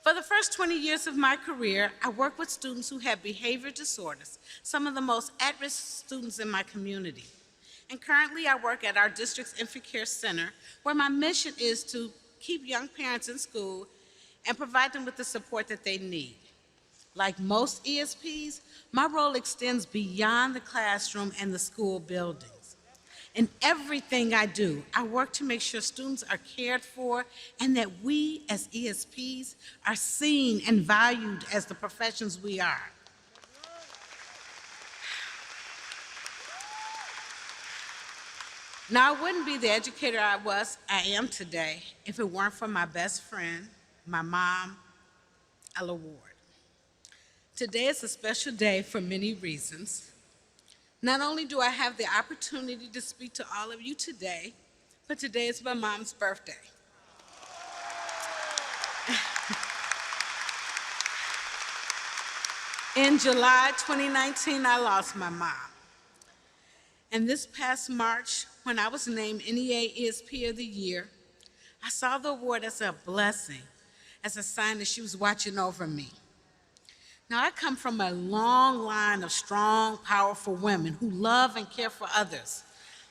For the first 20 years of my career, I worked with students who have behavior disorders, some of the most at-risk students in my community. And currently, I work at our district's Infant Care Center, where my mission is to keep young parents in school and provide them with the support that they need. Like most ESPs, my role extends beyond the classroom and the school buildings. In everything I do, I work to make sure students are cared for and that we as ESPs are seen and valued as the professions we are. Now, I wouldn't be the educator I am today if it weren't for my best friend, my mom, Ella Ward. Today is a special day for many reasons. Not only do I have the opportunity to speak to all of you today, but today is my mom's birthday. In July 2019, I lost my mom. And this past March, when I was named NEA ESP of the Year, I saw the award as a blessing, as a sign that she was watching over me. Now, I come from a long line of strong, powerful women who love and care for others.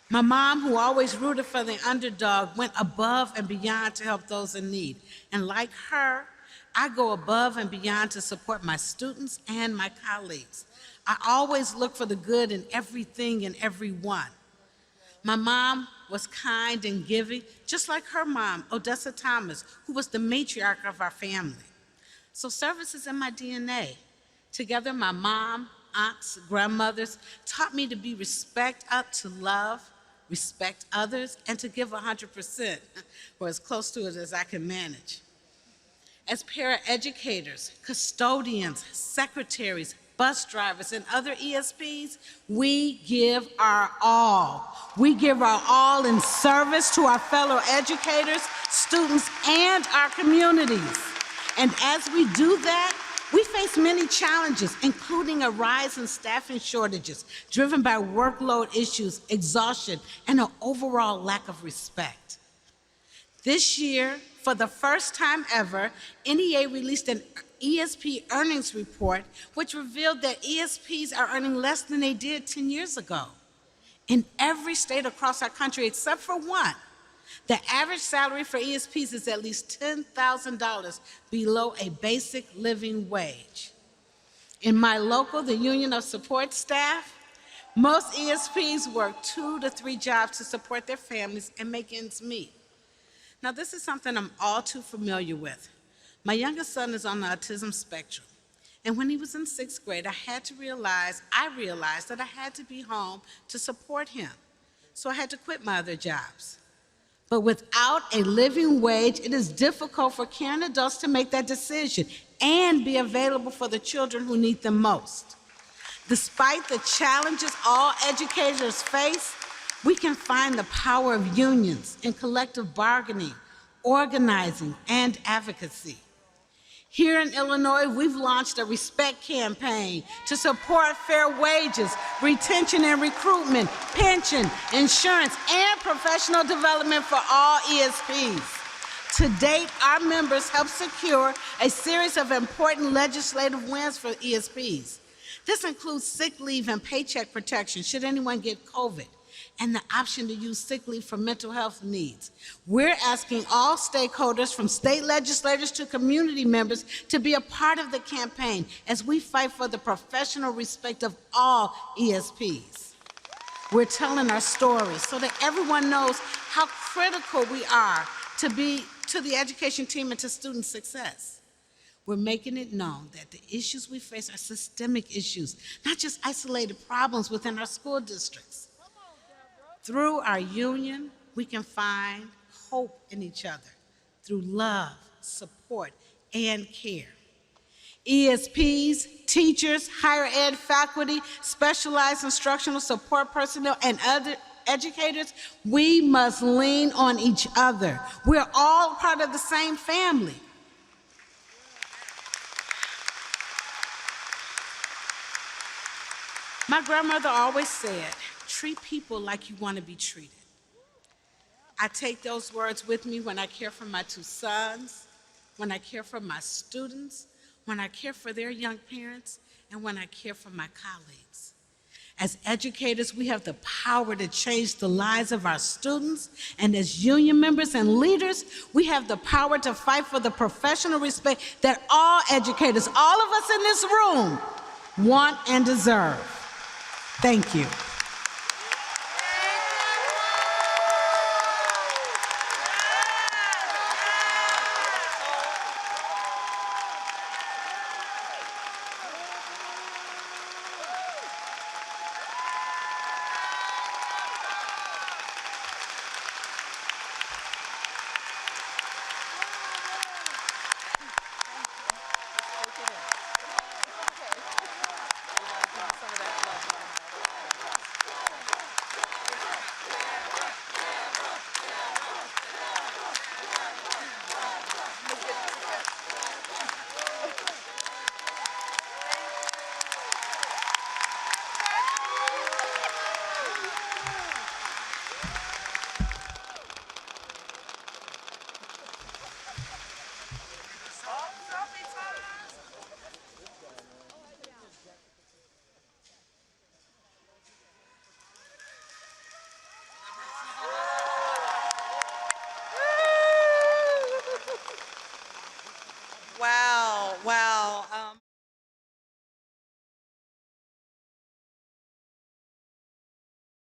My mom, who always rooted for the underdog, went above and beyond to help those in need. And like her, I go above and beyond to support my students and my colleagues. I always look for the good in everything and everyone. My mom was kind and giving, just like her mom, Odessa Thomas, who was the matriarch of our family. So service is in my DNA. Together, my mom, aunts, grandmothers taught me to be up to love, respect others, and to give 100%, or as close to it as I can manage. As paraeducators, custodians, secretaries, bus drivers, and other ESPs, we give our all. We give our all in service to our fellow educators, students, and our communities. And as we do that, we face many challenges, including a rise in staffing shortages driven by workload issues, exhaustion, and an overall lack of respect. This year, for the first time ever, NEA released an ESP earnings report, which revealed that ESPs are earning less than they did 10 years ago. In every state across our country, except for one, the average salary for ESPs is at least $10,000 below a basic living wage. In my local, the Union of Support Staff, most ESPs work 2 to 3 jobs to support their families and make ends meet. Now, this is something I'm all too familiar with. My youngest son is on the autism spectrum, and when he was in 6th grade, I realized that I had to be home to support him, so I had to quit my other jobs. But without a living wage, it is difficult for caring adults to make that decision and be available for the children who need them most. Despite the challenges all educators face, we can find the power of unions in collective bargaining, organizing, and advocacy. Here in Illinois, we've launched a respect campaign to support fair wages, retention and recruitment, pension, insurance, and professional development for all ESPs. To date, our members helped secure a series of important legislative wins for ESPs. This includes sick leave and paycheck protection should anyone get COVID, and the option to use sick leave for mental health needs. We're asking all stakeholders, from state legislators to community members, to be a part of the campaign as we fight for the professional respect of all ESPs. We're telling our stories so that everyone knows how critical we are to the education team and to student success. We're making it known that the issues we face are systemic issues, not just isolated problems within our school districts. Through our union, we can find hope in each other through love, support, and care. ESPs, teachers, higher ed faculty, specialized instructional support personnel, and other educators, we must lean on each other. We're all part of the same family. My grandmother always said, treat people like you want to be treated. I take those words with me when I care for my 2 sons, when I care for my students, when I care for their young parents, and when I care for my colleagues. As educators, we have the power to change the lives of our students, and as union members and leaders, we have the power to fight for the professional respect that all educators, all of us in this room, want and deserve. Thank you.